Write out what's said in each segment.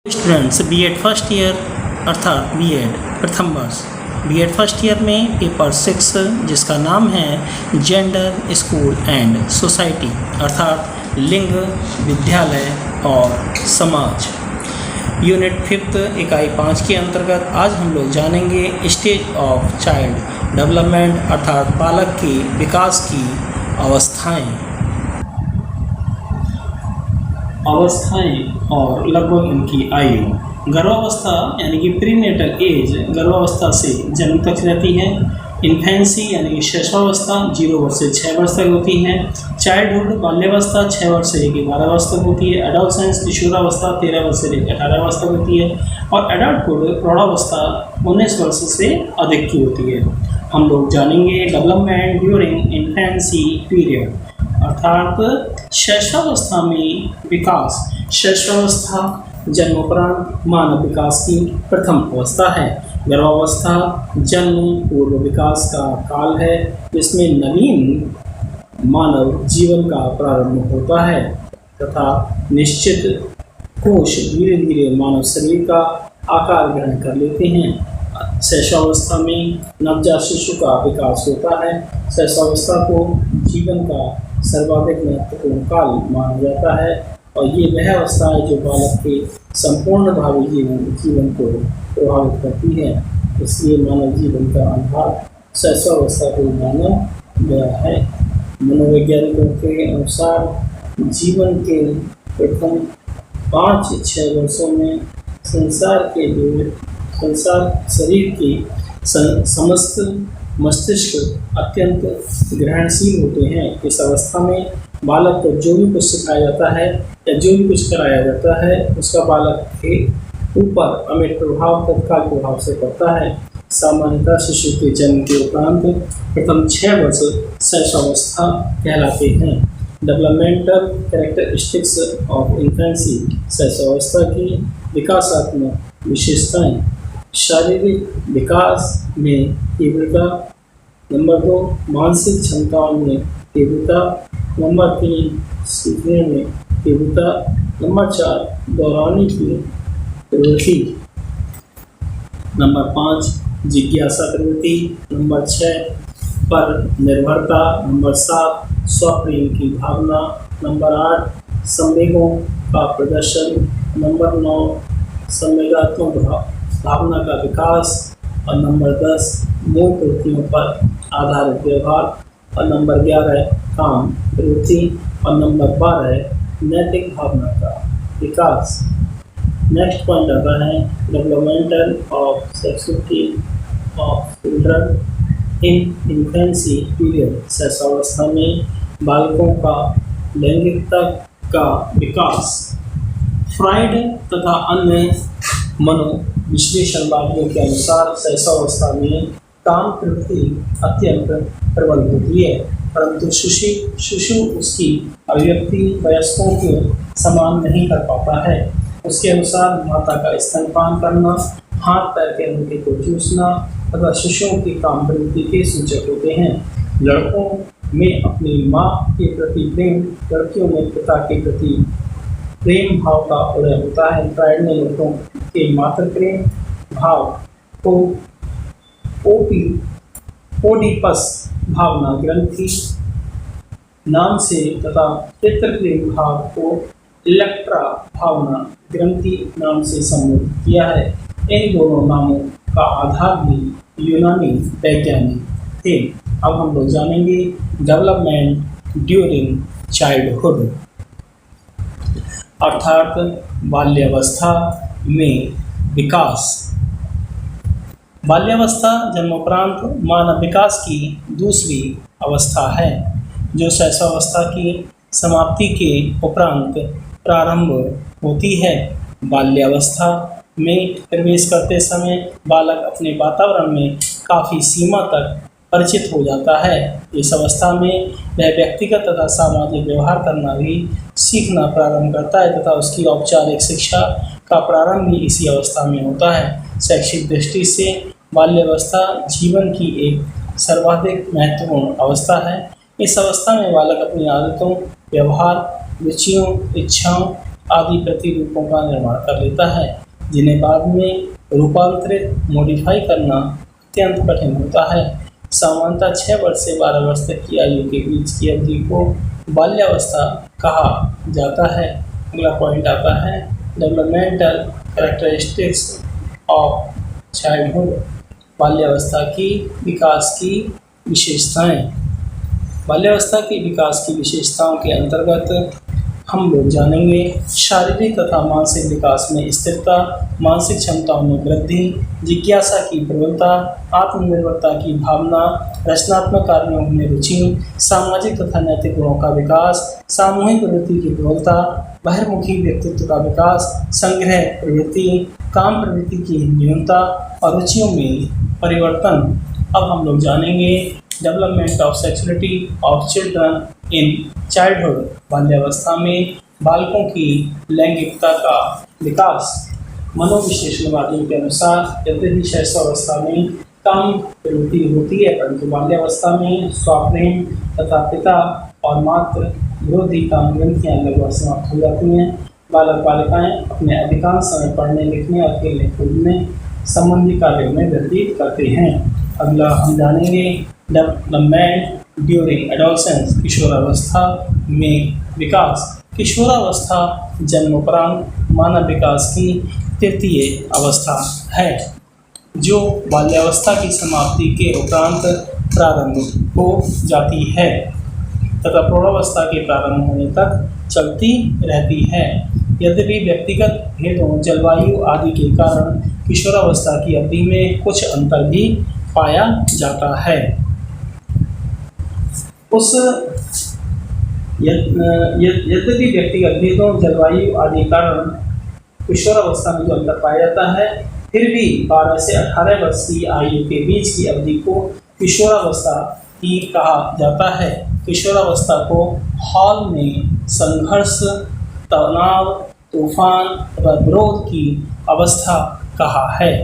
Students BEd first year अर्थात BEd प्रथम वर्ष बीएड फर्स्ट ईयर में पेपर 6 जिसका नाम है जेंडर स्कूल एंड सोसाइटी अर्थात लिंग विद्यालय और समाज यूनिट 5 इकाई 5 के अंतर्गत आज हम लोग जानेंगे स्टेज ऑफ चाइल्ड डेवलपमेंट अर्थात बालक के विकास की अवस्थाएं और लगभग इनकी आयु। गर्भावस्था यानी कि प्रीनेटल एज गर्भावस्था से जन्म तक रहती है। इन्फेंसी यानी कि शैशवावस्था 0 वर्ष से 6 वर्ष तक होती है। चाइल्डहुड बाल्यावस्था 6 वर्ष से लेकर 12 वर्ष तक होती है। एडोलसेंस किशोरावस्था 13 वर्ष से लेकर 18 वर्ष तक होती है और एडल्टहुड प्रौढ़ावस्था 19 वर्ष से अधिक की होती है। हम लोग जानेंगे डेवलपमेंट ड्यूरिंग इन्फेंसी पीरियड अर्थात शैशवावस्था में विकास। शैशवावस्था जन्मोपरांत मानव विकास की प्रथम अवस्था है। गर्भावस्था जन्म पूर्व विकास का काल है जिसमें नवीन मानव जीवन का प्रारंभ होता है तथा निश्चित कोश धीरे धीरे मानव शरीर का आकार ग्रहण कर लेते हैं। शैशवावस्था में नवजात शिशु का विकास होता है। शैशवावस्था को जीवन का सर्वाधिक महत्वपूर्ण काल माना जाता है और ये वह अवस्था है जो बालक के संपूर्ण भावी जीवन को प्रभावित करती है। इसलिए मानव जीवन का आधार शैशवावस्था को माना गया है। मनोवैज्ञानिकों के अनुसार जीवन के प्रथम 5-6 वर्षों में शरीर की समस्त मस्तिष्क अत्यंत ग्रहणशील होते हैं। इस अवस्था में बालक को जो भी कुछ सिखाया जाता है या जो भी कुछ कराया जाता है उसका बालक के ऊपर अमिट प्रभाव तत्काल प्रभाव से पड़ता है। सामान्यतः शिशु के जन्म के उपरांत प्रथम 6 वर्ष शैशवावस्था कहलाते हैं। डेवलपमेंटल कैरेक्टरिस्टिक्स ऑफ इन्फेंसी शैशवावस्था की विकासात्मक विशेषताएं। शारीरिक विकास में तीव्रता। नंबर 2 मानसिक क्षमताओं में तीव्रता। नंबर 3 सीखने में तीव्रता। नंबर 4 दोहराने की प्रवृत्ति। नंबर 5 जिज्ञासा प्रवृत्ति। नंबर 6 पर निर्भरता। नंबर 7 स्वप्रेम की भावना। नंबर 8 संवेगों का प्रदर्शन। नंबर 9 संवेगात्मक भावना का विकास और नंबर 10 मूल प्रवृत्तियों पर आधारित व्यवहार और नंबर 11 काम प्रवृत्ति और नंबर 12 नैतिक भावना का विकास। नेक्स्ट पॉइंट आता है developmental of sexuality of children in infancy period. शैशवावस्था में बालकों का लैंगिकता का विकास। फ्राइड तथा अन्य मनोविश्लेषणवादियों के अनुसार शैशवावस्था में काम प्रवृत्ति अत्यंत प्रबल होती है परंतु शिशु उसकी अभिव्यक्ति वयस्कों के समान नहीं कर पाता है। उसके अनुसार माता का स्तनपान करना, हाथ पैर के अंगूठे को चूसना तथा शिशुओं की काम प्रवृत्ति के सूचक होते हैं। लड़कों में अपनी माँ के प्रति प्रेम, लड़कियों में पिता के प्रति प्रेम भाव का उदय होता है। फ्राइड ने लड़कों के मातृ प्रेम भाव को ओडिपस भावना ग्रंथि नाम से तथा पितृ प्रेम भाव को इलेक्ट्रा भावना ग्रंथि नाम से संबोधित किया है। इन दोनों नामों का आधार भी यूनानी वैज्ञानिक थे। अब हम लोग जानेंगे डेवलपमेंट ड्यूरिंग चाइल्डहुड अर्थात बाल्यावस्था में विकास। बाल्यावस्था जन्मोपरांत मानव विकास की दूसरी अवस्था है जो शैशवावस्था की समाप्ति के उपरांत प्रारंभ होती है। बाल्यावस्था में प्रवेश करते समय बालक अपने वातावरण में काफ़ी सीमा तक परिचित हो जाता है। इस अवस्था में वह व्यक्तिगत तथा सामाजिक व्यवहार करना भी सीखना प्रारंभ करता है तथा उसकी औपचारिक शिक्षा का प्रारंभ भी इसी अवस्था में होता है। शैक्षिक दृष्टि से बाल्यावस्था जीवन की एक सर्वाधिक महत्वपूर्ण अवस्था है। इस अवस्था में बालक अपनी आदतों, व्यवहार, रुचियों, इच्छाओं आदि प्रतिरूपों का निर्माण कर लेता है, जिन्हें बाद में रूपांतरित मॉडिफाई करना अत्यंत कठिन होता है। सामान्यतः 6 वर्ष से 12 वर्ष तक की आयु के बीच की अवधि को बाल्यावस्था कहा जाता है। अगला पॉइंट आता है डेवलपमेंटल कैरेक्टरिस्टिक्स ऑफ चाइल्डहुड, बाल्यावस्था की विकास की विशेषताएं। बाल्यावस्था की विकास की विशेषताओं के अंतर्गत हम लोग जानेंगे शारीरिक तथा मानसिक विकास में स्थिरता, मानसिक क्षमताओं में वृद्धि, जिज्ञासा की प्रबलता, आत्मनिर्भरता की भावना, रचनात्मक कार्यों में रुचि, सामाजिक तथा नैतिक गुणों का विकास, सामूहिक प्रवृत्ति की प्रबलता, बहिर्मुखी व्यक्तित्व का विकास, संग्रह प्रवृत्ति, काम प्रवृत्ति की न्यूनता और रुचियों में परिवर्तन। अब हम लोग जानेंगे development of sexuality of children in childhood, बाल्यावस्था में बालकों की लैंगिकता का विकास। मनोविश्लेषणवादियों के अनुसार यद्यपि शैशवावस्था में काम प्रवृत्ति होती है, परंतु बाल्यावस्था में स्वप्रेम तथा पिता और मातृ विरोधी काम ग्रंथियाँ लगभग समाप्त हो जाती हैं। बालक बालिकाएं अपने अधिकांश समय पढ़ने लिखने और खेलने कूदने संबंधी कार्यों में व्यतीत करते हैं। अगला हम जानेंगे डेवलपमेंट ड्यूरिंग एडोलसेंस, किशोरावस्था में विकास। किशोरावस्था जन्मोपरांत मानव विकास की तृतीय अवस्था है, जो बाल्यावस्था की समाप्ति के उपरांत प्रारंभ हो जाती है तथा प्रौढ़ावस्था के प्रारंभ होने तक चलती रहती है। यद्यपि व्यक्तिगत भेदों, जलवायु आदि के कारण किशोरावस्था की अवधि में कुछ अंतर भी पाया जाता है। यद्यपि व्यक्तिगत भेदों, जलवायु आदि कारण किशोरावस्था में जो अंतर पाया जाता है, फिर भी 12 से 18 वर्ष की आयु के बीच की अवधि को किशोरावस्था ही कहा जाता है। किशोरावस्था को हॉल में संघर्ष, तनाव, तूफान तथा विरोध की अवस्था कहा है।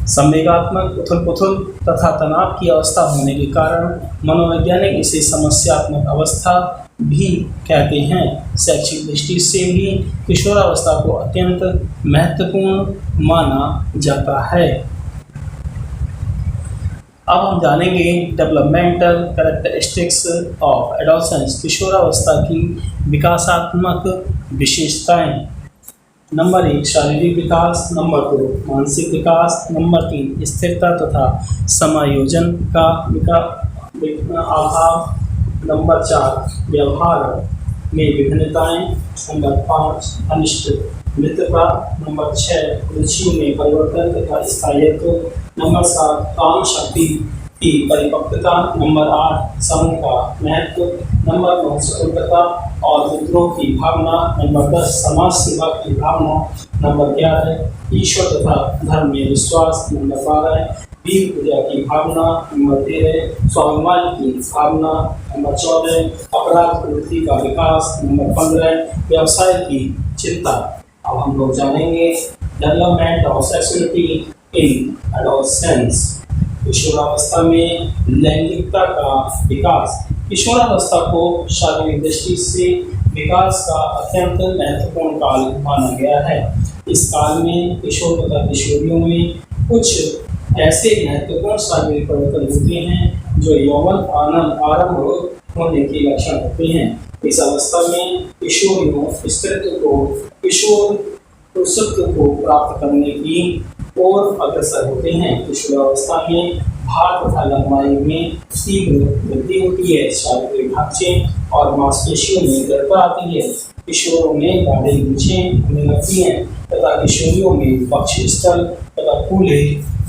संवेगात्मक उथल-पुथल तथा तनाव की अवस्था होने के कारण मनोवैज्ञानिक इसे समस्यात्मक अवस्था भी कहते हैं। शैक्षिक दृष्टि से भी किशोरावस्था को अत्यंत महत्वपूर्ण माना जाता है। अब हम जानेंगे डेवलपमेंटल कैरेक्टरिस्टिक्स ऑफ एडोलसेंस, किशोरावस्था की विकासात्मक विशेषताएं। नंबर 1 शारीरिक विकास, नंबर 2 मानसिक विकास, नंबर 3 स्थिरता तथा समायोजन का अभाव, नंबर 4 व्यवहार में विभिन्नताएं, नंबर 5 अनिश्चित मित्रता, नंबर 6 रुचियों में परिवर्तन तथा स्थायित्व, नंबर 7 काम शक्ति की परिपक्वता, नंबर 8 समूह का महत्व, नंबर 9 स्वतंत्रता और विद्रोह की भावना, नंबर 10 समाज सेवा की भावना, नंबर 11 ईश्वर तथा धर्म में विश्वास, नंबर 12 वीर पूजा की भावना, नंबर 13 स्वाभिमान की भावना, नंबर 14 अपराध प्रवृत्ति का विकास, नंबर 15 व्यवसाय की चिंता। अब हम लोग जानेंगे development of sexuality in adolescence, किशोरावस्था में लैंगिकता का विकास। किशोरावस्था को शारीरिक दृष्टि से विकास का अत्यंत महत्वपूर्ण काल माना गया है। इस काल में किशोर तथा किशोरियों में कुछ ऐसे महत्वपूर्ण शारीरिक परिवर्तन होते हैं जो यौवन आरंभ होने के लक्षण होते हैं। इस अवस्था में किशोरियों स्त्रीत्व को, किशोर पुरुषत्व को प्राप्त करने की ओर अग्रसर होते हैं। किशोरावस्था में भार तथा लंबाई में तीव्र वृद्धि होती है। शारीरिक ढांचे और मांसपेशियों में दृढ़ता आती है। किशोरों में दाढ़ी मूंछें होने लगती हैं तथा किशोरियों में वक्षस्थल तथा कूल्हे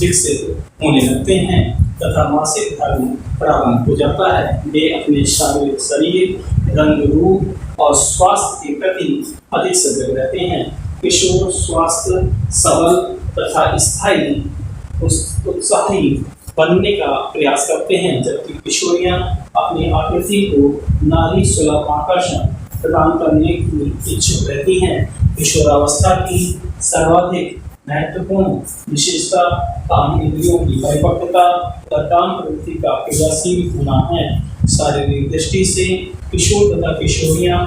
विकसित होने लगते हैं तथा मासिक धर्म प्रारंभ हो जाता है। वे अपने शारीरिक शरीर, रंग, रूप और स्वास्थ्य के प्रति अधिक सजग रहते हैं। किशोर स्वास्थ्य, सबल तथा स्थायी उत्साही बनने का प्रयास करते हैं, जबकि किशोरियां अपनी आकृति को नारी सुलभ आकर्षण प्रदान करने की इच्छुक रहती हैं। किशोरावस्था की सर्वाधिक महत्वपूर्ण विशेषता काम इंद्रियों की परिपक्वता तथा काम प्रवृत्ति का क्रियाशील होना है। शारीरिक दृष्टि से किशोर तथा किशोरियां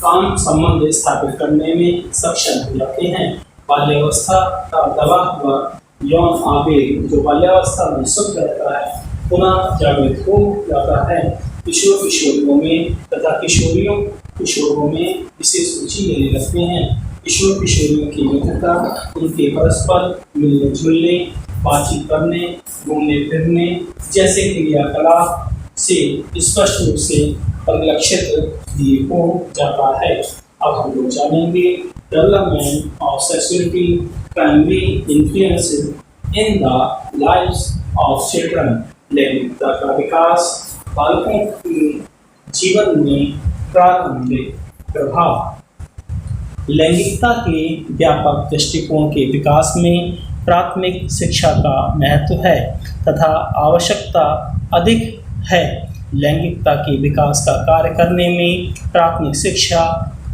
काम संबंध स्थापित करने में सक्षम हो जाते हैं। बाल्यावस्था का दबा हुआ यौन आवेग जो बाल्यावस्था में सुप्त रहता है पुनः जागृत हो जाता है। किशोर किशोरियों में तथा किशोरों में विशेष रुचि लेने लगते हैं। किशोर किशोरियों की मित्रता उनके परस्पर मिलने जुलने, बातचीत करने, घूमने फिरने जैसे क्रियाकलाप से स्पष्ट रूप से परिलक्षित हो जाता है। अब हम लोग जानेंगे development of sexuality primary influence in the lives of children. लैंगिकता का विकास बालकों के जीवन में प्रारंभिक प्रभाव। लैंगिकता के व्यापक दृष्टिकोण के विकास में प्राथमिक शिक्षा का महत्व है तथा आवश्यकता अधिक है। लैंगिकता के विकास का कार्य करने में प्राथमिक शिक्षा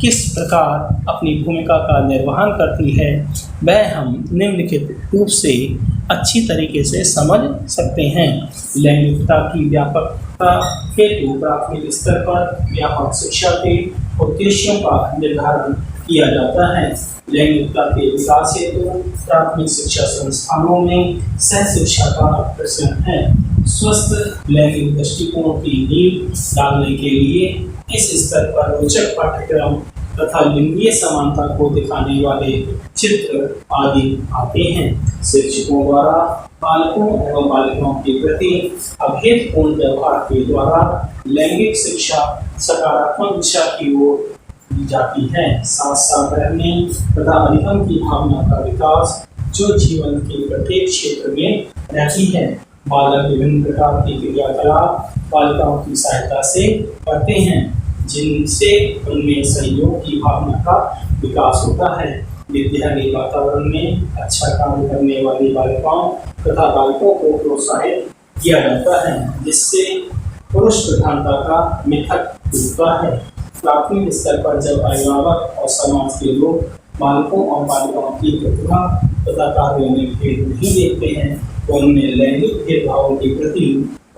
किस प्रकार अपनी भूमिका का निर्वहन करती है वह हम निम्नलिखित रूप से अच्छी तरीके से समझ सकते हैं। लैंगिकता की व्यापकता हेतु प्राथमिक स्तर पर व्यापक शिक्षा के उद्देश्यों का निर्धारण किया जाता है। लैंगिकता के विकास हेतु प्राथमिक शिक्षा संस्थानों में सह शिक्षा का प्रश्न है। स्वस्थ लैंगिक दृष्टिकोण की नींव डालने के लिए इस स्तर पर रोचक पाठ्यक्रम तथा लिंगीय समानता को दिखाने वाले चित्र आदि आते हैं। शिक्षकों द्वारा बालकों एवं बालिकाओं के प्रति अभेदपूर्ण व्यवहार के द्वारा लैंगिक शिक्षा सकारात्मक दिशा की ओर दी जाती है। साथ साथ रहने तथा अधिगम की भावना का विकास जो जीवन के प्रत्येक क्षेत्र में रहती है। बालक विभिन्न प्रकार के क्रियाकलाप बालिकाओं की सहायता से करते हैं जिनसे उनमें सहयोग की भावना का विकास होता है। विद्यालय वातावरण में अच्छा कार्य करने वाली बालिकाओं तथा बालकों को प्रोत्साहित किया जाता है जिससे पुरुष प्रधानता का मिथक टूटता है। प्राथमिक स्तर पर जब अभिभावक और समाज के लोग बालकों और बालिकाओं की प्रतिभा तथा कार्यों में भेद नहीं देखते हैं तो उनमें लैंगिक भेदभावों के प्रति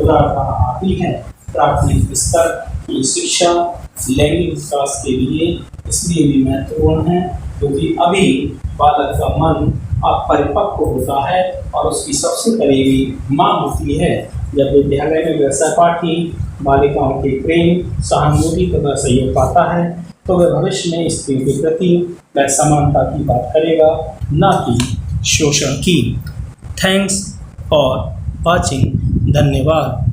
उदारता आती है। प्राथमिक स्तर की शिक्षा लैंगिक विकास के लिए इसलिए भी महत्वपूर्ण है क्योंकि अभी बालक का मन अपरिपक्व होता है और उसकी सबसे करीबी माँ होती है। जब विद्यालय में वह सहपाठी बालिकाओं के प्रेम सहानुभूति तथा सहयोग पाता है तो वह भविष्य में स्त्रियों के प्रति वह समानता की बात करेगा न कि शोषण की। Thanks for watching. धन्यवाद।